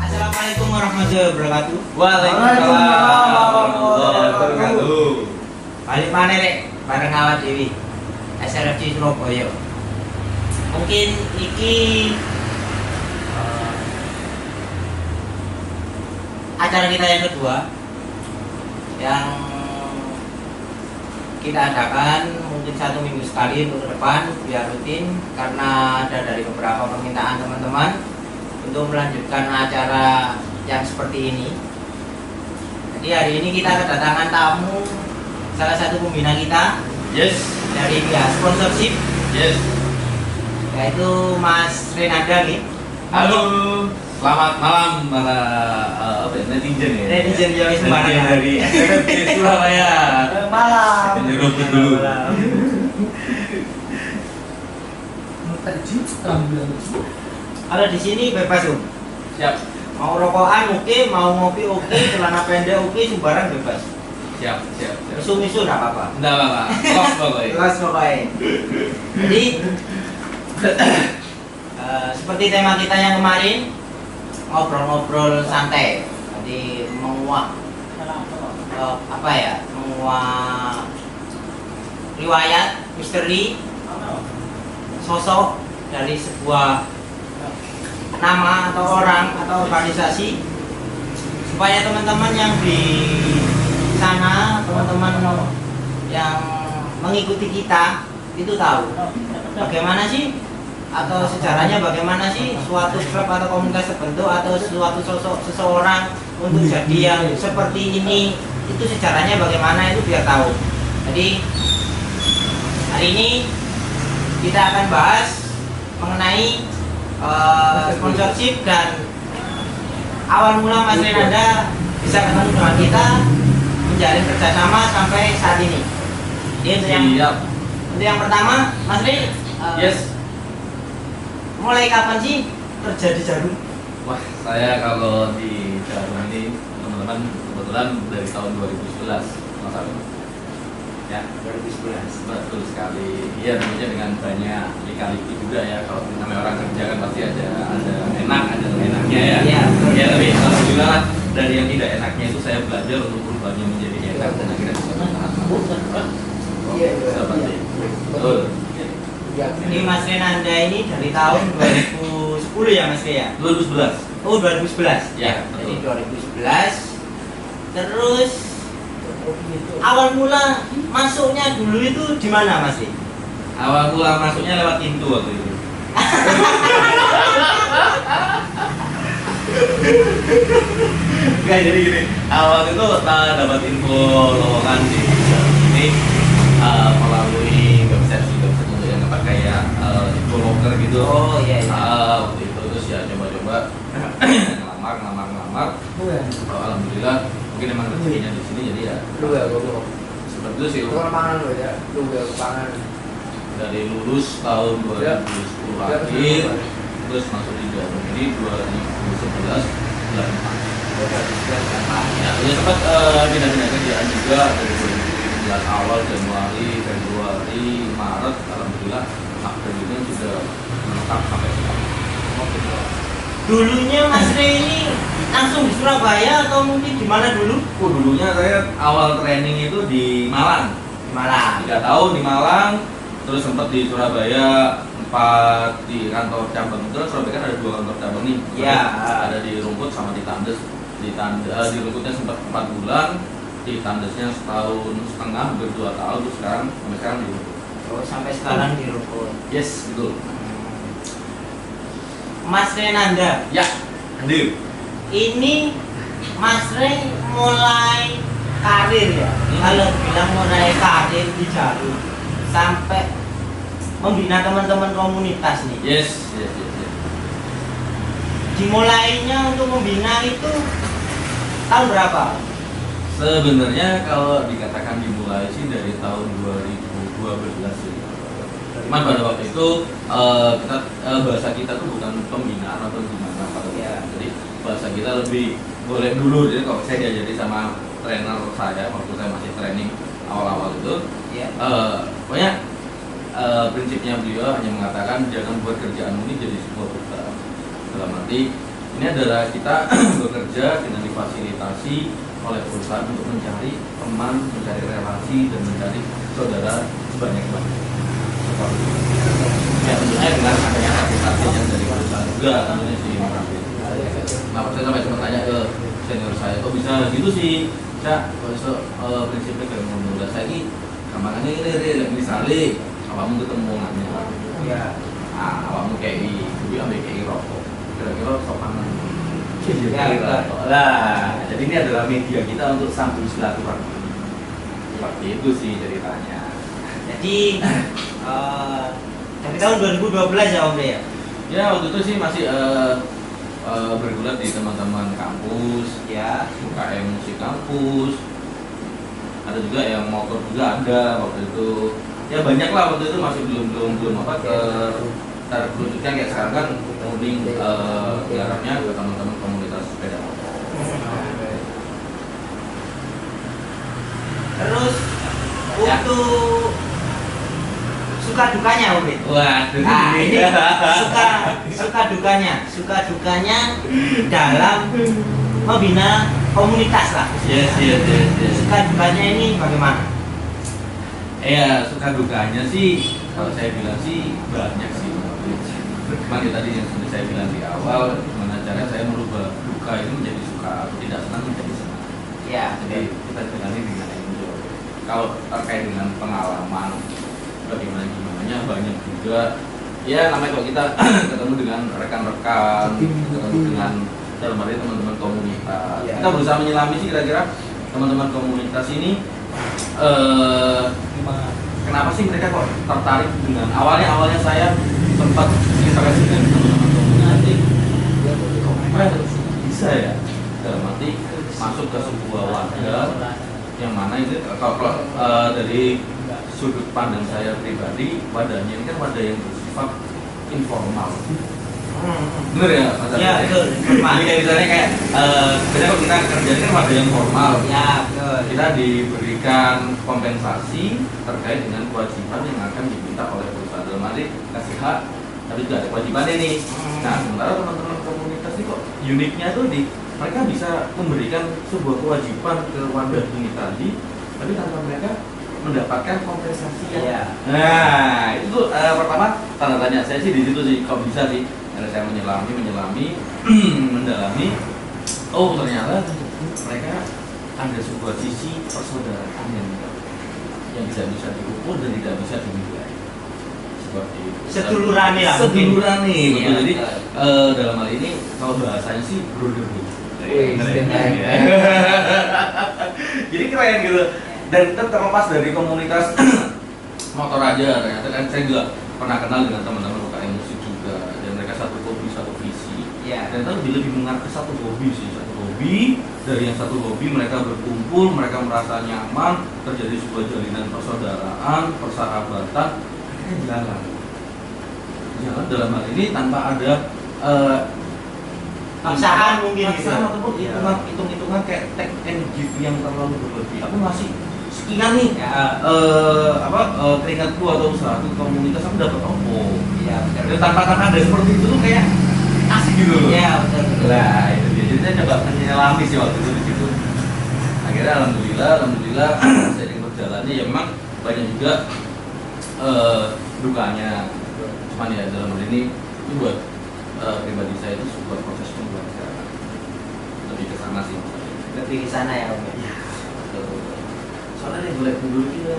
Assalamualaikum warahmatullahi wabarakatuh. Waalaikumsalam warahmatullahi wabarakatuh. Balik mana rek? Bareng awak Dewi SRFC Surabaya. Mungkin iki acara kita yang kedua yang kita adakan mungkin 1 minggu sekali untuk ke depan biar rutin, karena ada dari beberapa permintaan teman-teman untuk melanjutkan acara yang seperti ini. Jadi hari ini kita kedatangan tamu, salah satu pembina kita, Yes, dari pihak sponsorship, yes. yaitu Mas Renanda nih. Halo, selamat malam para netizen ya. Netizen Jawa Netizen Sembarangan. dari SRFC Surabaya. Malam. Nyeruput dulu. Kalau di sini bebas Om. Siap, Mau rokokan oke, mau ngopi oke, celana pendek oke, sembarang bebas. siap, siap. Misu-misu nggak apa-apa. Enggak apa-apa. Los pokoknya. Jelas pokoknya. Jadi seperti tema kita yang kemarin, ngobrol-ngobrol santai. Jadi menguak apa ya? Menguak riwayat, misteri, sosok dari sebuah nama atau orang atau organisasi, supaya teman-teman yang di sana, teman-teman yang mengikuti kita itu tahu bagaimana sih, atau sejarahnya bagaimana sih suatu klub atau komunitas terbentuk, atau suatu sosok seseorang untuk jadi yang seperti ini, itu sejarahnya bagaimana, itu biar tahu. Jadi hari ini kita akan bahas mengenai sponsorship dan awal mula Mas Renanda bisa ketemu dengan kita, menjalin kerjasama sampai saat ini. Jadi Siap. untuk yang pertama, Mas Ren, Yes. mulai kapan sih kerja di Jarum? Wah, saya kalau di Jarum ini teman-teman kebetulan dari tahun 2011, Mas Arun. Ya, 2011. betul sekali. Iya, tentunya dengan banyak lika-liku juga ya. Kalau namanya orang kerja kan pasti ada enak, ada enaknya ya. Iya, betul. Ya, tapi alhamdulillah lah, dari yang tidak enaknya itu saya belajar untuk berubahnya menjadi enak dan akhirnya bisa bertahan. Iya, Seperti betul. Ini Mas Renanda ini dari tahun 2010 ya Mas Ren ya? 2011. Oh 2011. Ya, Jadi betul. 2011. Terus awal mula masuknya dulu itu di mana Mas Ren? Awal mula masuknya lewat pintu waktu itu. Enggak, jadi gini, awal itu dapat info lowongan di Jarum ini melalui website untuk yang apa kayak info loker gitu. Oh iya iya. Waktu itu terus ya coba-coba ngelamar. Alhamdulillah mungkin emang rezekinya di sini jadi ya seperti itu sih. Dari lulus tahun 2010 akhir terus masuk di Jarum ini 2011 bulan 4. Ya, udah sempat pindah-pindah kerjaan juga dari 2011 awal, Januari, Februari, Maret, alhamdulillah April ini sudah menetap sampai sekarang. Dulunya Mas Ren ini langsung di Surabaya atau mungkin di mana dulu? Dulunya saya awal training itu di Malang. Di Malang. 3 tahun di Malang, terus sempat di Surabaya 4 di kantor cabang. Terus Surabaya kan ada 2 kantor cabang nih. Iya. Ada di Rumput sama di Tandes. Di Rumputnya sempat 4 bulan, di Tandesnya setahun setengah, hampir 2 tahun, terus sampai sekarang di Rumput. Oh sampai sekarang di Rumput. Yes, betul. Mas Renanda, Ya, hadir. ini Mas Ren mulai karir ya. Kalau bilang mulai karir di Jarum sampai membina teman-teman komunitas nih. Yes. Dimulainya untuk membina itu tahun berapa? Sebenarnya kalau dikatakan dimulai sih dari tahun 2012 sih. Cuman pada waktu itu kita bahasa kita tuh bukan pembinaan atau gimana Ya. jadi bahasa kita lebih boleh dulu. Jadi kalau saya diajari sama trainer saya waktu saya masih training awal-awal itu, Ya. pokoknya prinsipnya beliau hanya mengatakan jangan buat kerjaanmu ini jadi sebuah buta. Dalam arti ini adalah kita bekerja dengan difasilitasi oleh perusahaan untuk mencari teman, mencari relasi, dan mencari saudara sebanyak-banyak. Seperti itu. Ya tentunya dengan adanya fasilitasi yang dari perusahaan juga tentunya sih. Nah, saya sampai sempat tanya ke senior saya, kok bisa gitu sih? Cak, kalau prinsipnya kayak menurut saya ini gampangannya ini misalnya awamu ketemu nanya, Ya. awamu kayak ambil kayak rokok, kira-kira sopan Ya, lah. Jadi ini adalah media kita untuk sambung silaturahmi. Seperti itu sih ceritanya. Jadi dari tahun 2012 ya Om ya? Ya waktu itu sih masih bergulat di teman-teman kampus, Ya. UKM musik kampus, ada juga yang motor juga ada waktu itu. Ya banyak lah waktu itu masih belum apa terwujudkan kayak sekarang kan mending diarahnya ke teman-teman komunitas sepeda motor. Terus untuk suka dukanya Om. Waduh, Nah, ini suka dukanya dalam membina komunitas lah. yes. Suka dukanya ini bagaimana? Ya suka dukanya sih kalau saya bilang sih banyak sih. Cuman ya tadi yang sudah saya bilang di awal, gimana caranya saya merubah duka itu menjadi suka atau tidak senang menjadi senang. Ya. Jadi kita jalani dengan enjoy. Kalau terkait dengan pengalaman bagaimana gimananya banyak juga. Ya namanya kalau kita ketemu dengan rekan-rekan, ketemu dengan dalam arti teman-teman komunitas. Ya. Kita berusaha menyelami sih kira-kira teman-teman komunitas ini kenapa sih mereka kok tertarik dengan awalnya saya sempat interaksi dengan teman-teman komunitas. Kok mereka bisa ya dalam arti masuk ke sebuah wadah yang mana itu kalau dari sudut pandang saya pribadi, wadahnya ini kan wadah yang bersifat informal. Bener ya Mas? Ya betul. Jadi kayak misalnya kayak biasanya kalau kita kerja ini kan wadah yang formal. Ya betul. Kita diberikan kompensasi terkait dengan kewajiban yang akan diminta oleh perusahaan. Dalam arti kasih hak, tapi juga ada kewajiban ini. Nah sementara teman-teman komunitas ini kok uniknya tuh mereka bisa memberikan sebuah kewajiban ke wadah ini tadi, tapi tanpa mereka mendapatkan kompensasi yang. Iya. Nah itu tuh pertama tanda tanya saya sih di situ sih, kok bisa sih? Karena saya menyelami, mendalami. Oh ternyata mereka ada sebuah sisi persaudaraan yang bisa diukur dan tidak bisa dinilai. Seperti itu. Sedulurani lah. Sedulurani, betul. Iya. Jadi dalam hal ini kalau bahasanya sih brotherhood. Jadi keren gitu. Dan kita terlepas dari komunitas motor aja, ternyata kan saya juga pernah kenal dengan teman-teman UKM musik juga, dan mereka satu hobi, satu visi. Ya. Dan itu lebih mengarah ke satu hobi sih, satu hobi. Dari yang satu hobi mereka berkumpul, mereka merasa nyaman, terjadi sebuah jalinan persaudaraan, persahabatan, mereka jalan dalam hal ini tanpa ada paksaan mungkin gitu. Paksaan ataupun hitung-hitungan kayak take and give yang terlalu berlebih. Aku masih sekian nih keringatku atau usahaku komunitas aku dapat apa? Iya betul. Dan tanpa ada seperti itu tuh kayak asik gitu loh. Iya betul. Lah itu dia. Jadi saya coba menyelami sih waktu itu di situ. Akhirnya alhamdulillah seiring berjalannya ya memang banyak juga dukanya. Cuman ya dalam hal ini buat pribadi saya itu sebuah proses pembelajaran. Lebih ke sana sih. Lebih ke sana ya Om. Iya. Soalnya nih boleh dulu dia.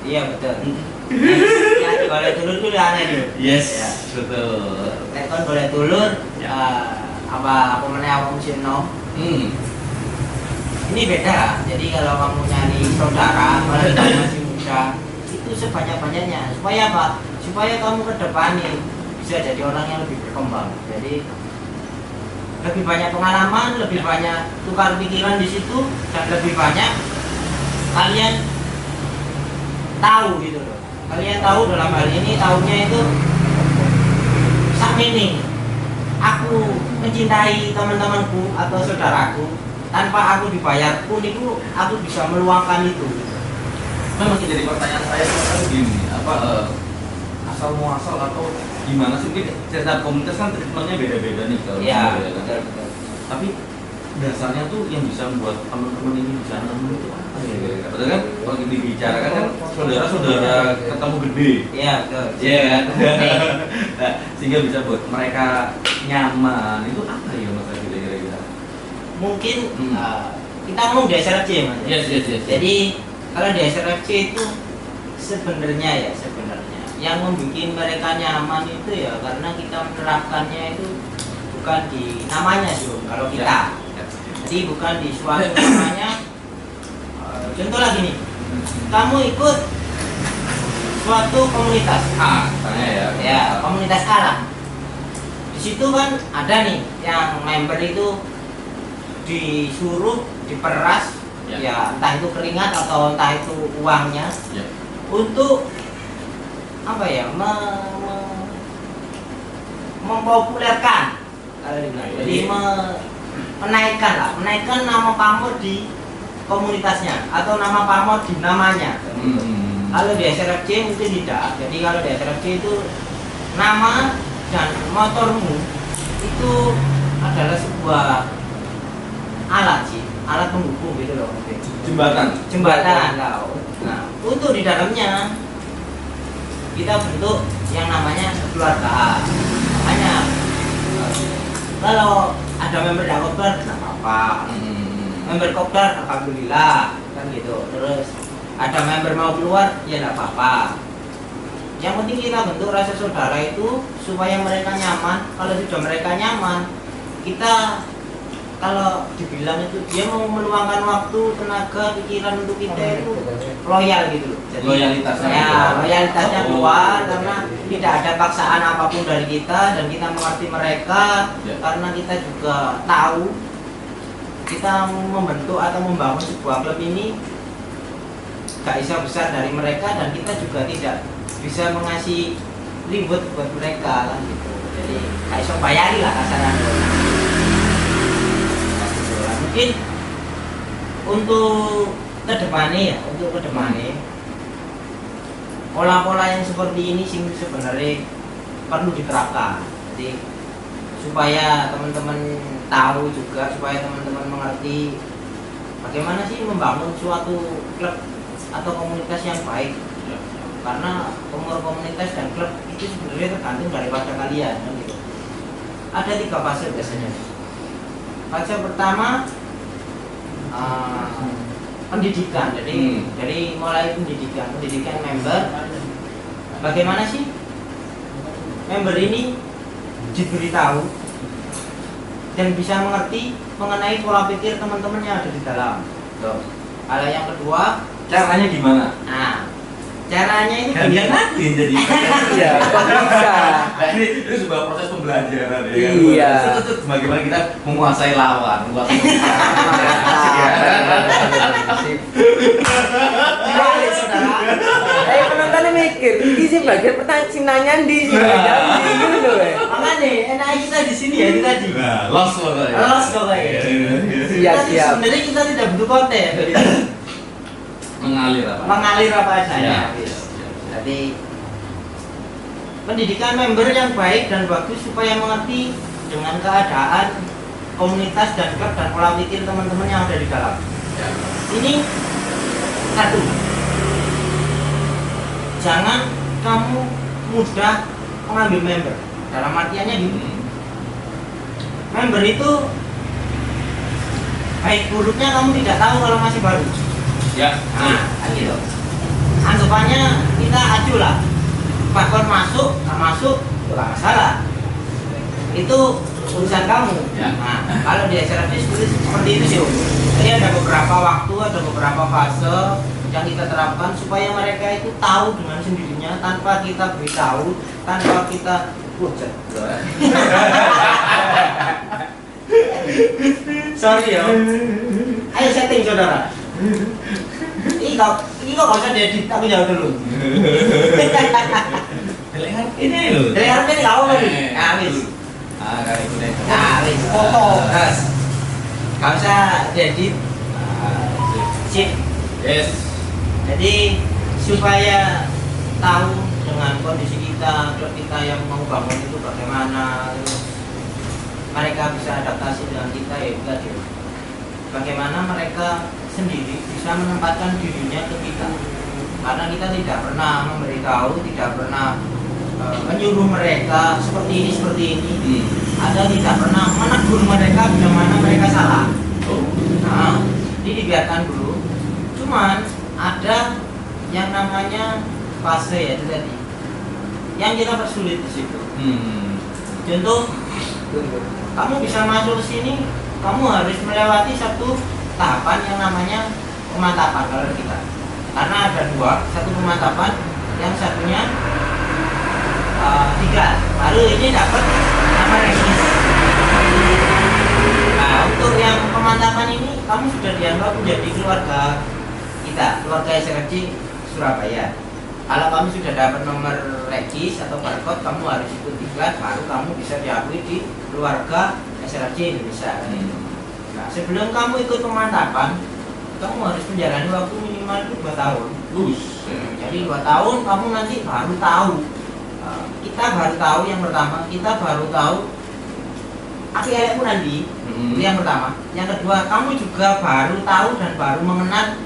Iya betul. Ya boleh dulur itu aneh nih. Yes, Ya. betul. Tekon boleh dulur. Ya. Apa namanya apa musim no? Ini beda. Jadi kalau kamu nyari saudara, apalagi kamu masih muda, itu sebanyak-banyaknya. Supaya apa? Supaya kamu ke depan nih bisa jadi orang yang lebih berkembang. Jadi lebih banyak pengalaman, lebih banyak tukar pikiran di situ, dan lebih banyak kalian tahu gitu loh. Kalian tahu dalam hal ini tahunya itu sakmini. Aku mencintai teman-temanku atau saudaraku tanpa aku dibayar pun itu aku bisa meluangkan itu. Memang jadi pertanyaan saya sekarang gini, asal muasal atau gimana sih? Mungkin setiap komunitas kan treatmentnya beda-beda nih kalau Iya, misalnya, kan? betul. Tapi dasarnya tuh yang bisa membuat teman-teman ini bisa nemu itu apa ya? Padahal kan kalau kita dibicarakan kan saudara-saudara ketemu gede. Iya, betul. Iya kan? Nah, sehingga bisa buat mereka nyaman itu apa ya mas Adi kira-kira? Mungkin kita ngomong di SRFC ya, Mas. Yes. Jadi kalau di SRFC itu sebenarnya yang membuat mereka nyaman itu ya karena kita menerapkannya itu bukan di namanya sih kalau kita. Jadi bukan di suatu namanya. Contoh lagi nih, kamu ikut suatu komunitas. Tanya ya. Ya, komunitas alam. Di situ kan ada nih yang member itu disuruh diperas, ya entah itu keringat atau entah itu uangnya, untuk apa ya, mempopulerkan, jadi menaikkan nama pamor di komunitasnya atau nama pamor di namanya. Kalau di SRFC mungkin tidak. Jadi kalau di SRFC itu nama dan motormu itu adalah sebuah alat sih, alat penghubung gitu loh. Jembatan tau. Nah, untuk di dalamnya kita bentuk yang namanya kekeluargaan. Makanya kalau ada member yang kopdar, tidak apa-apa. Member kopdar, alhamdulillah, kan gitu. Terus ada member mau keluar, ya tidak apa-apa. Yang penting kita bentuk rasa saudara itu supaya mereka nyaman. Kalau sudah mereka nyaman, kita kalau dibilang itu dia mau meluangkan waktu, tenaga, pikiran untuk kita itu loyal gitu loh. Jadi loyalitasnya kuat karena tidak ada paksaan apapun dari kita dan kita mengerti mereka karena kita juga tahu kita membentuk atau membangun sebuah klub ini gak bisa besar dari mereka dan kita juga tidak bisa mengasih reward buat mereka kan gitu. Jadi gak bisa bayari lah kasarnya. Mungkin untuk kedepannya pola-pola yang seperti ini sih sebenarnya perlu diterapkan. Jadi supaya teman-teman tahu juga, supaya teman-teman mengerti bagaimana sih membangun suatu klub atau komunitas yang baik. Karena umur komunitas dan klub itu sebenarnya tergantung daripada kalian kan gitu. Ada 3 fase biasanya. Fase pertama pendidikan. Jadi mulai pendidikan member. Bagaimana sih member ini diberitahu dan bisa mengerti mengenai pola pikir teman-teman yang ada di dalam. Kalau yang kedua, caranya gimana? Nah, caranya ini kalian ngakuin jadi ya bisa. Nah, ini sebuah proses pembelajaran ya kan? Iya. Itu bagaimana kita menguasai lawan. balik saudara. Penontonnya mikir, ini sih bagian pertanyaan sinanya di sini gitu loh. Makanya enak kita di sini ya itu tadi. Nah, los pokoknya. Los pokoknya. Siap. Sebenarnya kita tidak butuh konten. Mengalir apa adanya. Jadi pendidikan member yang baik dan bagus supaya mengerti dengan keadaan komunitas dan klub dan pola pikir teman-teman yang ada di dalam. Ini satu, jangan kamu mudah mengambil member. Dalam artiannya gini, member itu baik buruknya kamu tidak tahu kalau masih baru. Nah, kan gitu. Anggapannya kita aju lah. Paspor masuk, nggak masuk, nggak masalah. Itu urusan kamu. Nah, kalau di SRFC seperti itu sih. Jadi ada beberapa waktu, ada beberapa fase yang kita terapkan supaya mereka itu tahu dengan sendirinya tanpa kita beritahu, tanpa kita pucat. Sorry ya. Ayo setting saudara. Ini kok gak usah diedit, aku jauh dulu. Ini loh. Dengar ini kau lagi. Nah, wis. Kali ini. Nah, wis foto. Terus. Gak usah diedit. Sip. Yes. Jadi supaya tahu dengan kondisi kita kita yang mau bangun itu bagaimana, terus mereka bisa adaptasi dengan kita, ya itu tadi. Bagaimana mereka sendiri bisa menempatkan dirinya ke kita, karena kita tidak pernah memberitahu, tidak pernah menyuruh mereka seperti ini. Ada tidak pernah menegur mereka bila mana mereka salah. Nah, ini dibiarkan dulu. Cuman ada yang namanya fase, ya itu tadi yang kita persulit di situ. Contoh, kamu bisa masuk ke sini, kamu harus melewati satu tahapan yang namanya pemantapan kalau kita. Karena ada dua, satu pemantapan, yang satunya 3. Baru ini dapat nama regis. Nah, untuk yang pemantapan ini, kamu sudah dianggap menjadi keluarga kita, keluarga SRC Surabaya. Kalau kamu sudah dapat nomor regis atau barcode, kamu harus ikut 3, baru kamu bisa diakui di keluarga SRC Indonesia. Nah, sebelum kamu ikut pemantapan, kamu harus menjalani waktu minimal 2 tahun. Jadi 2 tahun kamu nanti baru tahu. Kita baru tahu yang pertama, kita baru tahu aki elekmu nanti. Itu yang pertama. Yang kedua, kamu juga baru tahu dan baru mengenal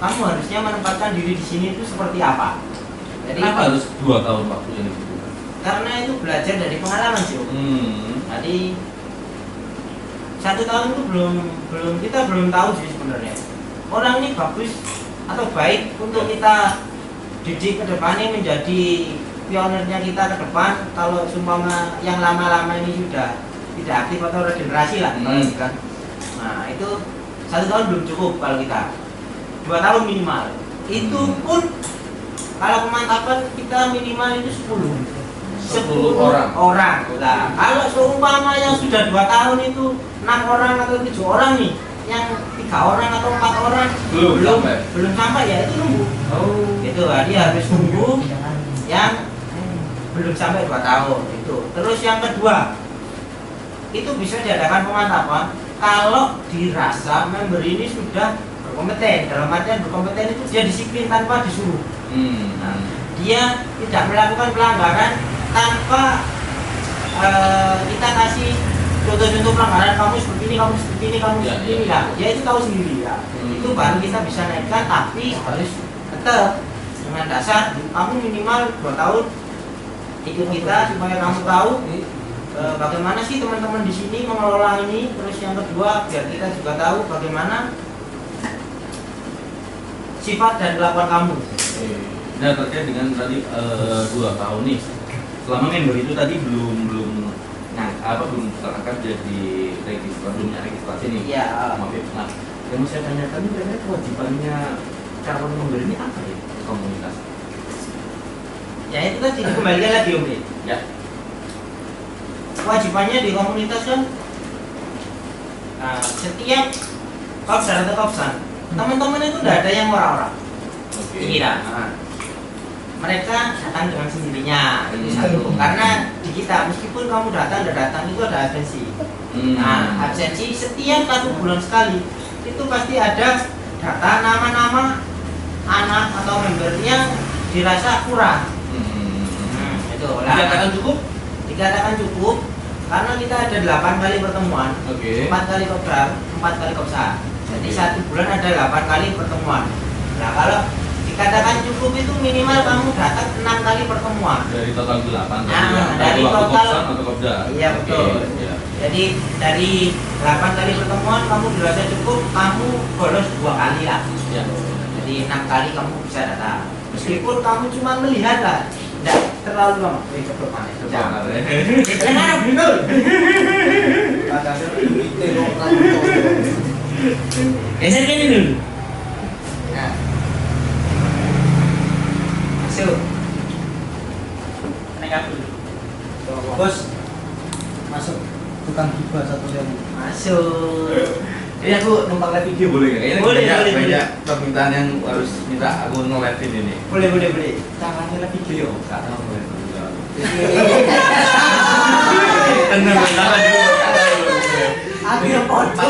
kamu harusnya menempatkan diri di sini itu seperti apa. Jadi kenapa harus 2 tahun waktu yang dibutuhkan? Karena itu belajar dari pengalaman sih. Jadi 1 tahun itu kita belum tahu sih sebenarnya orang ini bagus atau baik untuk kita didik ke depannya menjadi pionernya kita ke depan. Kalau seumpama yang lama-lama ini sudah tidak aktif atau regenerasi lah, kan. Nah, itu 1 tahun belum cukup kalau kita. 2 tahun minimal. Itu pun kalau pemantapan kita minimal itu 10 orang. Nah, kalau seumpama yang sudah 2 tahun itu 6 orang atau 7 orang nih, yang 3 orang atau 4 orang belum sampai, ya itu nunggu. Itu dia harus nunggu yang belum sampai 2 tahun itu. Terus yang kedua, itu bisa diadakan pemantapan kalau dirasa member ini sudah berkompeten. Dalam artian berkompeten itu dia disiplin tanpa disuruh. Nah, dia tidak melakukan pelanggaran tanpa kita kasih contoh-contoh pelanggaran, kamu seperti ini, kamu seperti ini, kamu seperti ini lah. Dia itu tahu sendiri ya. Itu baru kita bisa naikkan, tapi harus tetap dengan dasar kamu minimal 2 tahun ikut kita supaya kamu tahu bagaimana sih teman-teman di sini mengelola ini. Terus yang kedua, biar kita juga tahu bagaimana sifat dan kelakuan kamu. Nah, terkait dengan tadi 2 tahun nih, selama member itu tadi belum belum terangkat jadi registrasi nih. Iya. Maaf ya. Nah, yang mau saya tanyakan ini kira-kira kewajibannya calon member ini apa ya di komunitas? Ya itu tadi dikembalikan lagi Om. Ya. Kewajibannya di komunitas kan, setiap kopsar atau kopsan, teman-teman itu tidak ada yang orang-orang. Iya. Mereka datang dengan sendirinya, itu satu. Karena di kita, meskipun kamu datang itu ada absensi. Nah, absensi setiap 1 bulan sekali itu pasti ada data nama-nama anak atau member yang dirasa kurang. Itu lah. Dikatakan cukup? Dikatakan cukup karena kita ada 8 kali pertemuan, 4 kali kopdar, 4 kali kopsa. Jadi 1 bulan ada 8 kali pertemuan. Nah, kalau dikatakan cukup itu minimal kamu datang 6 kali pertemuan. Dari total 8. Dari total atau kopdar. Iya betul. Ya. Jadi dari 8 kali pertemuan kamu dirasa cukup, kamu bolos 2 kali lah. Ya. Jadi 6 kali kamu bisa datang. Meskipun kamu cuma melihat lah, tidak terlalu lama. Jangan. Jangan betul. Geser ini dulu. Nah. Masuk. Naik dulu. Bos. Masuk. Tukang gibah 1.000. Masuk. Ini aku numpang live video boleh nggak? Kayaknya Boleh. banyak permintaan yang harus minta aku nge-live ini. Boleh. Jangan live video. Nggak tahu boleh. Tenang, aku yang foto.